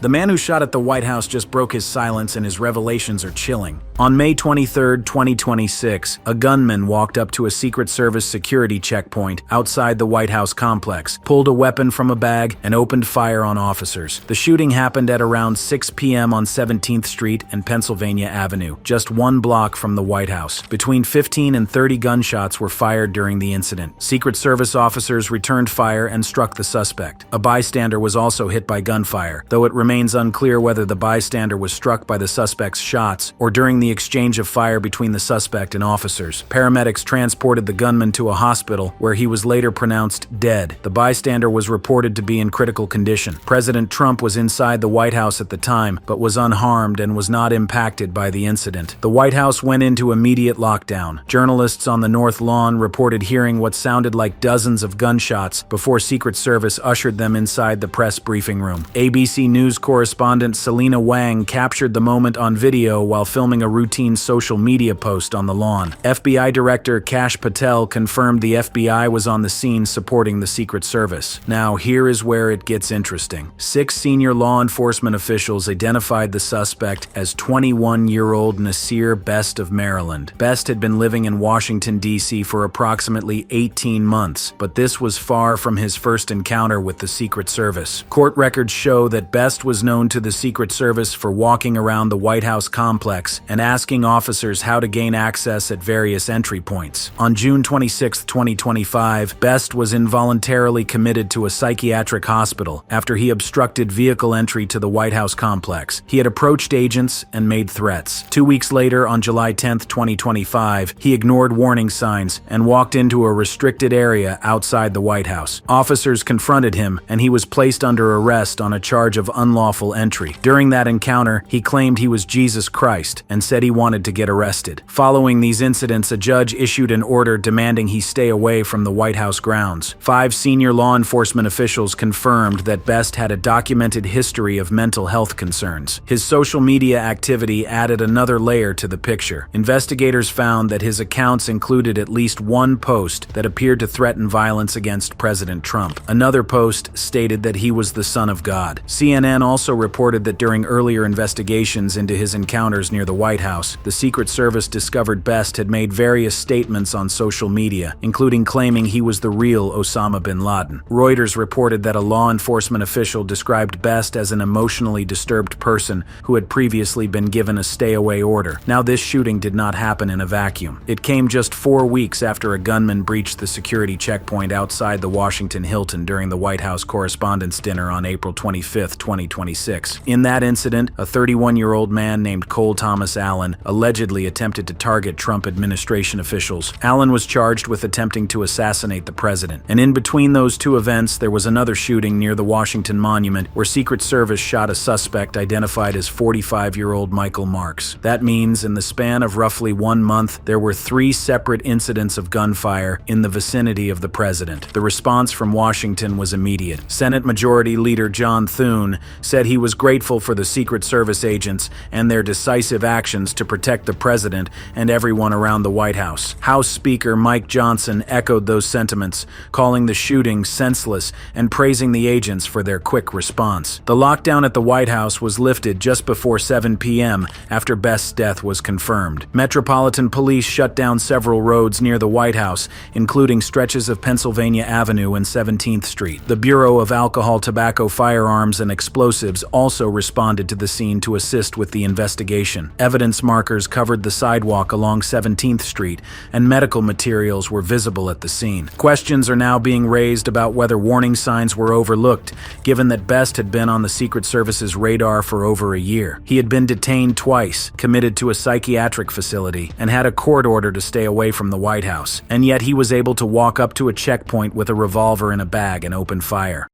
The man who shot at the White House just broke his silence, and his revelations are chilling. On May 23, 2026, a gunman walked up to a Secret Service security checkpoint outside the White House complex, pulled a weapon from a bag, and opened fire on officers. The shooting happened at around 6 p.m. on 17th Street and Pennsylvania Avenue, just 1 block from the White House. Between 15 and 30 gunshots were fired during the incident. Secret Service officers returned fire and struck the suspect. A bystander was also hit by gunfire, though it remains unclear whether the bystander was struck by the suspect's shots or during the exchange of fire between the suspect and officers. Paramedics transported the gunman to a hospital where he was later pronounced dead. The bystander was reported to be in critical condition. President Trump was inside the White House at the time, but was unharmed and was not impacted by the incident. The White House went into immediate lockdown. Journalists on the North Lawn reported hearing what sounded like dozens of gunshots before Secret Service ushered them inside the press briefing room. ABC News correspondent Selena Wang captured the moment on video while filming a routine social media post on the lawn. FBI Director Kash Patel confirmed the FBI was on the scene supporting the Secret Service. Now, here is where it gets interesting. 6 senior law enforcement officials identified the suspect as 21-year-old Nasir Best of Maryland. Best had been living in Washington, D.C. for approximately 18 months, but this was far from his first encounter with the Secret Service. Court records show that Best was known to the Secret Service for walking around the White House complex and asking officers how to gain access at various entry points. On June 26, 2025, Best was involuntarily committed to a psychiatric hospital after he obstructed vehicle entry to the White House complex. He had approached agents and made threats. 2 weeks later, on July 10, 2025, he ignored warning signs and walked into a restricted area outside the White House. Officers confronted him, and he was placed under arrest on a charge of unlawful entry. During that encounter, he claimed he was Jesus Christ and said he wanted to get arrested. Following these incidents, a judge issued an order demanding he stay away from the White House grounds. 5 senior law enforcement officials confirmed that Best had a documented history of mental health concerns. His social media activity added another layer to the picture. Investigators found that his accounts included at least one post that appeared to threaten violence against President Trump. Another post stated that he was the Son of God. CNN also reported that during earlier investigations into his encounters near the White House, the Secret Service discovered Best had made various statements on social media, including claiming he was the real Osama bin Laden. Reuters reported that a law enforcement official described Best as an emotionally disturbed person who had previously been given a stay-away order. Now, this shooting did not happen in a vacuum. It came just 4 weeks after a gunman breached the security checkpoint outside the Washington Hilton during the White House Correspondents' Dinner on April 25, 2026. In that incident, a 31-year-old man named Cole Thomas Allen allegedly attempted to target Trump administration officials. Allen was charged with attempting to assassinate the president. And in between those two events, there was another shooting near the Washington Monument where Secret Service shot a suspect identified as 45-year-old Michael Marks. That means in the span of roughly 1 month, there were 3 separate incidents of gunfire in the vicinity of the president. The response from Washington was immediate. Senate Majority Leader John Thune said he was grateful for the Secret Service agents and their decisive actions to protect the president and everyone around the White House. House Speaker Mike Johnson echoed those sentiments, calling the shooting senseless and praising the agents for their quick response. The lockdown at the White House was lifted just before 7 p.m. after Best's death was confirmed. Metropolitan Police shut down several roads near the White House, including stretches of Pennsylvania Avenue and 17th Street. The Bureau of Alcohol, Tobacco, Firearms, and Explosives also responded to the scene to assist with the investigation. Evidence markers covered the sidewalk along 17th Street, and medical materials were visible at the scene. Questions are now being raised about whether warning signs were overlooked, given that Best had been on the Secret Service's radar for over a year. He had been detained twice, committed to a psychiatric facility, and had a court order to stay away from the White House. And yet he was able to walk up to a checkpoint with a revolver in a bag and open fire.